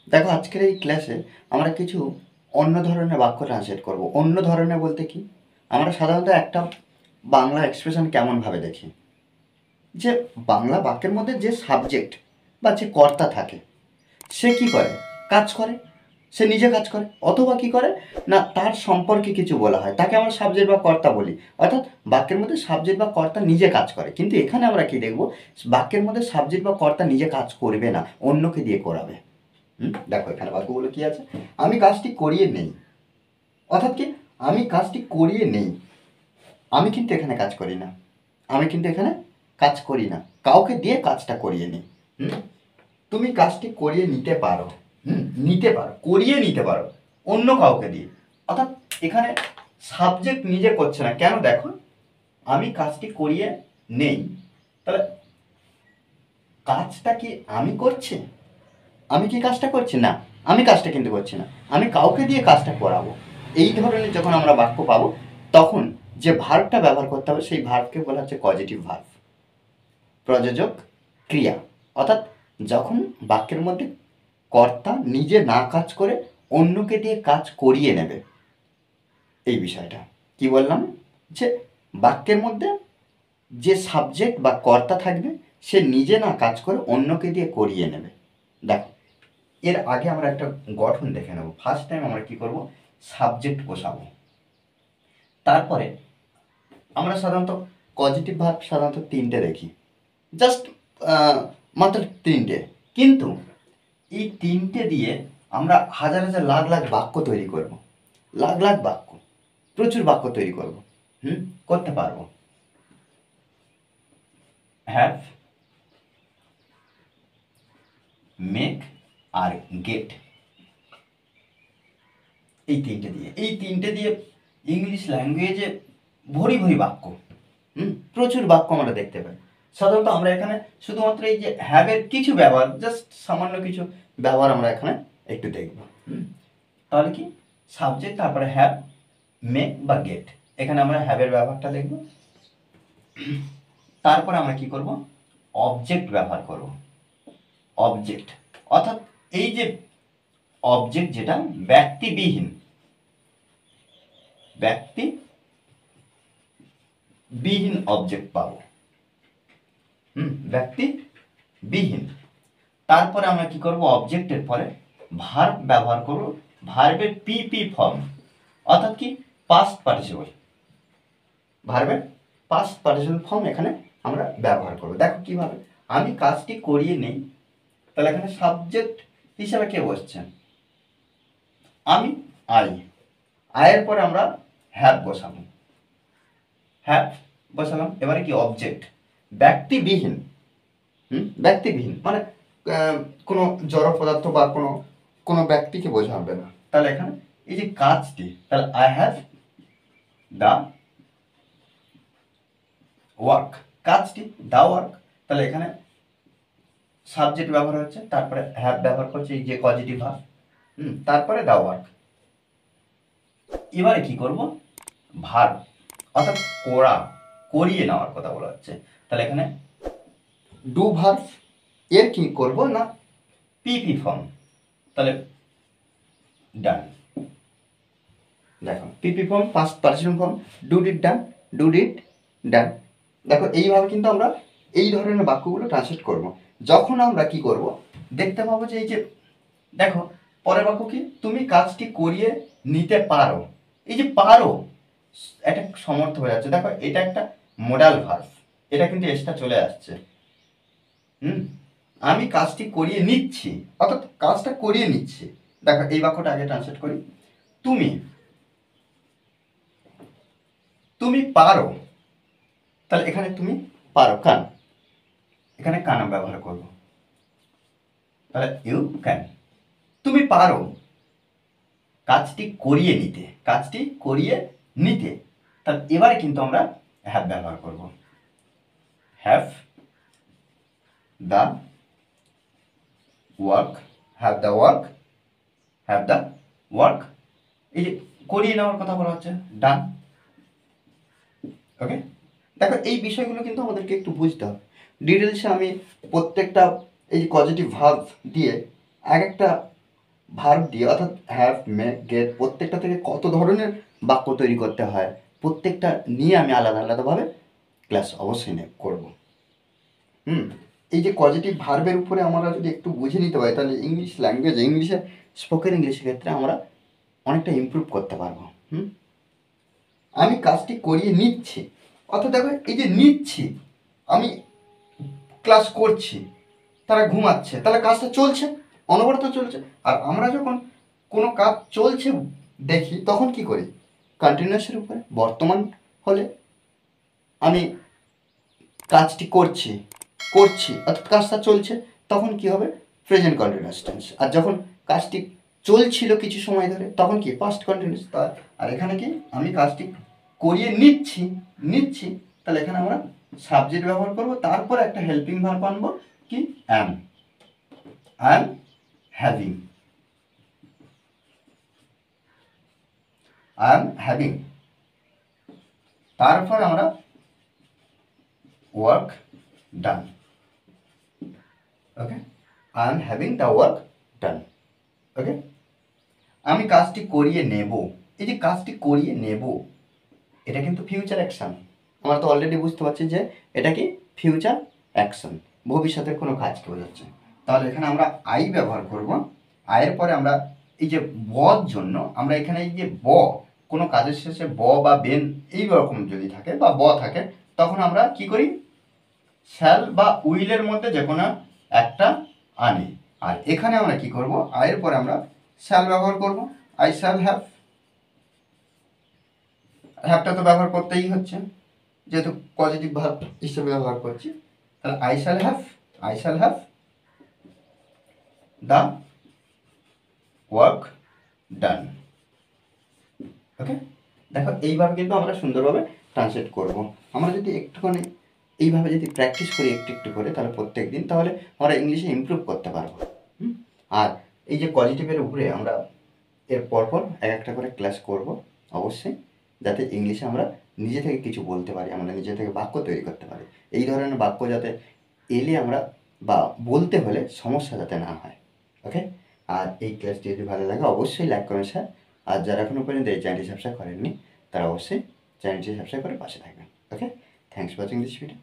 দেখো আজকের এই ক্লাসে আমরা কিছু অন্য ধরনের বাক্য ট্রান্সলেট করব। অন্য ধরনের বলতে কি, আমরা সাধারণত একটা বাংলা এক্সপ্রেশন কেমনভাবে দেখি যে বাংলা বাক্যের মধ্যে যে সাবজেক্ট বা যে কর্তা থাকে সে কি করে, কাজ করে, সে নিজে কাজ করে, অথবা কি করে না তার সম্পর্কে কিছু বলা হয়, তাকে আমরা সাবজেক্ট বা কর্তা বলি। অর্থাৎ বাক্যের মধ্যে সাবজেক্ট বা কর্তা নিজে কাজ করে। কিন্তু এখানে আমরা কি দেখব, বাক্যের মধ্যে সাবজেক্ট বা কর্তা নিজে কাজ করবে না, অন্যকে দিয়ে করাবে। দেখো এখানে বাক্যগুলো কি আছে, আমি কাজটি করিয়ে নেই। অর্থাৎ কি, আমি কাজটি করিয়ে নেই, আমি কিন্তু এখানে কাজ করি না, আমি কিন্তু এখানে কাজ করি না, কাউকে দিয়ে কাজটা করিয়ে নিই। তুমি কাজটি করিয়ে নিতে পারো, নিতে পারো, করিয়ে নিতে পারো অন্য কাউকে দিয়ে। অর্থাৎ এখানে সাবজেক্ট নিজে করছে না। কেন? দেখো, আমি কাজটি করিয়ে নেই, তাহলে কাজটা কি আমি করছি? আমি কি কাজটা করছি? না, আমি কাজটা কিন্তু করছি না, আমি কাউকে দিয়ে কাজটা করাবো। এই ধরনের যখন আমরা বাক্য পাবো, তখন যে ভার্বটা ব্যবহার করতে হবে সেই ভার্বকে বলা হচ্ছে পজিটিভ ভার্ব, প্রযোজক ক্রিয়া। অর্থাৎ যখন বাক্যের মধ্যে কর্তা নিজে না কাজ করে অন্যকে দিয়ে কাজ করিয়ে নেবে, এই বিষয়টা কি বললাম, যে বাক্যের মধ্যে যে সাবজেক্ট বা কর্তা থাকবে সে নিজে না কাজ করে অন্যকে দিয়ে করিয়ে নেবে। দেখো এর আগে আমরা একটা গঠন দেখে নেব। ফার্স্ট টাইম আমরা কি করব, সাবজেক্ট বসাবো। তারপরে আমরা সাধারণত পজিটিভ ভার্ব সাধারণত তিনটে দেখি, জাস্ট মাত্র তিনটে। কিন্তু এই তিনটে দিয়ে আমরা হাজার হাজার লাখ লাখ বাক্য তৈরি করব, লাখ লাখ বাক্য, প্রচুর বাক্য তৈরি করব। করতে পারবো। হ্যাভ, মেক আর গেট, এই তিনটে দিয়ে ইংলিশ ল্যাঙ্গুয়েজে ভরি ভরি বাক্য, প্রচুর বাক্য আমরা দেখতে পাই। সাধারণত আমরা এখানে শুধুমাত্র এই যে হ্যাভের কিছু ব্যবহার, জাস্ট সামান্য কিছু ব্যবহার আমরা এখানে একটু দেখব। তাহলে কি, সাবজেক্ট, তারপরে হ্যাভ, মেক বা গেট, এখানে আমরা হ্যাভের ব্যবহারটা দেখব। তারপরে আমরা কি করব, অবজেক্ট ব্যবহার করব। অবজেক্ট অর্থাৎ এই যে অবজেক্ট যেটা ব্যক্তিবিহীন, ব্যক্তিবিহীন অবজেক্ট পাবো, ব্যক্তিবিহীন। তারপরে আমরা কি করব, অবজেক্টের পরে ভার্ব ব্যবহার করব, ভার্বের পিপি ফর্ম, অর্থাৎ কি পাস্ট পার্টিসিপল, ভার্বের পাস্ট পার্টিসিপল ফর্ম এখানে আমরা ব্যবহার করব। দেখো কিভাবে, আমি কাজটি করিয়ে নেই, তাহলে এখানে সাবজেক্ট হিসাবে কে বসছেন, আমি, আয়ের পরে আমরা হ্যাভ বসাবো, হ্যাভ বসালাম। এবারে কি, অবজেক্ট ব্যক্তিবিহীন, ব্যক্তিবিহীন মানে কোনো জড় পদার্থ বা কোনো ব্যক্তিকে বোঝাবে না। তাহলে এখানে এই যে কাজটি, তাহলে আই হ্যাভ দ্য ওয়ার্ক, কাজটি দ্য ওয়ার্ক, তাহলে এখানে সাবজেক্ট ব্যবহার হচ্ছে, তারপরে হ্যাভ ব্যবহার করছে এই যে পজিটিভ ভার্ব, তারপরে দ্য ওয়ার্ক। এবারে কি করব, ভার্ব অর্থাৎ করিয়ে নেওয়ার কথা বলা হচ্ছে, তাহলে এখানে ডু ভার্ব এর কি করব না পিপি ফর্ম, তাহলে ডান। দেখো PP form, past participle form, do did done, do did done. দেখো এইভাবে কিন্তু আমরা এই ধরনের বাক্যগুলো ট্রান্সলেট করব। যখন আমরা কি করব, দেখতে পাবো যে এই যে দেখো পরের বাক্য কি, তুমি কাজটি করিয়ে নিতে পারো। এই যে পারো এটা সমর্থ হয়ে যাচ্ছে, দেখো এটা একটা মোডাল ভার্ব, এটা কিন্তু এক্সট্রা চলে আসছে। আমি কাজটি করিয়ে নিচ্ছি, অর্থাৎ কাজটা করিয়ে নিচ্ছি। দেখো এই বাক্যটা আগে ট্রান্সলেট করি, তুমি পারো, তাহলে এখানে তুমি পারো, কান, এখানে কান ব্যবহার করব, তাহলে ইউ ক্যান, তুমি পারো কাজটি করিয়ে নিতে, কাজটি করিয়ে নিতে। তাহলে এবারে কিন্তু আমরা হ্যাভ ব্যবহার করব, have the work, have the work, have the work, এই যে করিয়ে নেওয়ার কথা বলা হচ্ছে, ডান। ওকে, দেখো এই বিষয়গুলো কিন্তু আমাদেরকে একটু বুঝতে হবে। ডিটেলসে আমি প্রত্যেকটা এই যে পজিটিভ ভার্ব দিয়ে এক একটা ভার্ব দিয়ে অর্থাৎ হ্যাভ, মে, গেট প্রত্যেকটা থেকে কত ধরনের বাক্য তৈরি করতে হয় প্রত্যেকটা নিয়ে আমি আলাদা আলাদাভাবে ক্লাস অবশ্যই করব। এই যে পজিটিভ ভার্বের উপরে আমরা যদি একটু বুঝে নিতে পারি তাহলে ইংলিশ ল্যাঙ্গুয়েজ, ইংলিশে স্পোকেন ইংলিশের ক্ষেত্রে আমরা অনেকটা ইমপ্রুভ করতে পারবো। আমি কাজটি করিয়ে নিচ্ছি, অর্থাৎ দেখো এই যে নিচ্ছি, আমি ক্লাস করছি, তারা ঘুমাচ্ছে, তাহলে কাজটা চলছে, অনবরত চলছে। আর আমরা যখন কোনো কাজ চলছে দেখি তখন কি করি, কন্টিনিউয়াসের উপরে বর্তমান হলে আমি কাজটি করছি করছি অর্থাৎ কাজটা চলছে, তখন কি হবে প্রেজেন্ট কন্টিনিউয়াস টেন্স। আর যখন কাজটি চলছিল কিছু সময় ধরে তখন কি পাস্ট কন্টিনিউয়াস। আর এখানে কি আমি কাজটি করিয়ে নিচ্ছি নিচ্ছি, তাহলে এখানে আমরা সাবজেক্ট ব্যবহার করব, তারপর একটা হেল্পিং ভার্ব আনবো কি am, I am having, I am having, তারপর আমরা work done. Okay, I am having the work done. Okay, আমি কাজটি করিয়ে নেব, এই যে কাজটি করিয়ে নেব এটা কিন্তু ফিউচার অ্যাকশন। আমরা তো অলরেডি বুঝতে পারছি যে এটা কি ফিউচার অ্যাকশন, ভবিষ্যতের কোনো কাজকে বোঝাচ্ছে। তাহলে এখানে আমরা আই ব্যবহার করব। আয়ের পরে আমরা এই যে বর জন্য আমরা এখানে এই যে কোনো কাজের শেষে বা বেন এই রকম যদি থাকে বা থাকে, তখন আমরা কি করি শ্যাল বা উইলের মধ্যে যে কোনো একটা আনি। আর এখানে আমরা কি করব, আয়ের পরে আমরা শ্যাল ব্যবহার করব, আই শ্যাল হ্যাভ। হ্যাভটা তো ব্যবহার করতেই হচ্ছে যেহেতু পজিটিভ ভার্ব হিসেবে ব্যবহার করছি। তাহলে I shall have the work done. Okay, দেখো এইভাবে কিন্তু আমরা সুন্দরভাবে ট্রান্সলেট করব। আমরা যদি একটুখানি এইভাবে যদি প্র্যাকটিস করি একটু একটু করে তাহলে প্রত্যেক দিন, তাহলে আমরা ইংলিশে ইমপ্রুভ করতে পারবো। আর এই যে পজিটিভের উপরে আমরা এর পরপর এক একটা করে ক্লাস করব অবশ্যই, যাতে ইংলিশে আমরা নিজে থেকে কিছু বলতে পারি, আমরা নিজে থেকে বাক্য তৈরি করতে পারি। এই ধরনের বাক্য যাতে এলে আমরা বা বলতে হলে সমস্যা যাতে না হয়। ওকে, আর এই ক্লাসটি যদি ভালো লাগে অবশ্যই লাইক করুন স্যার। আর যারা এখনও পর্যন্ত এই চ্যানেলটি সাবস্ক্রাইব করেননি তারা অবশ্যই চ্যানেলটি সাবস্ক্রাইব করে পাশে থাকবেন। Okay, thanks for watching this video.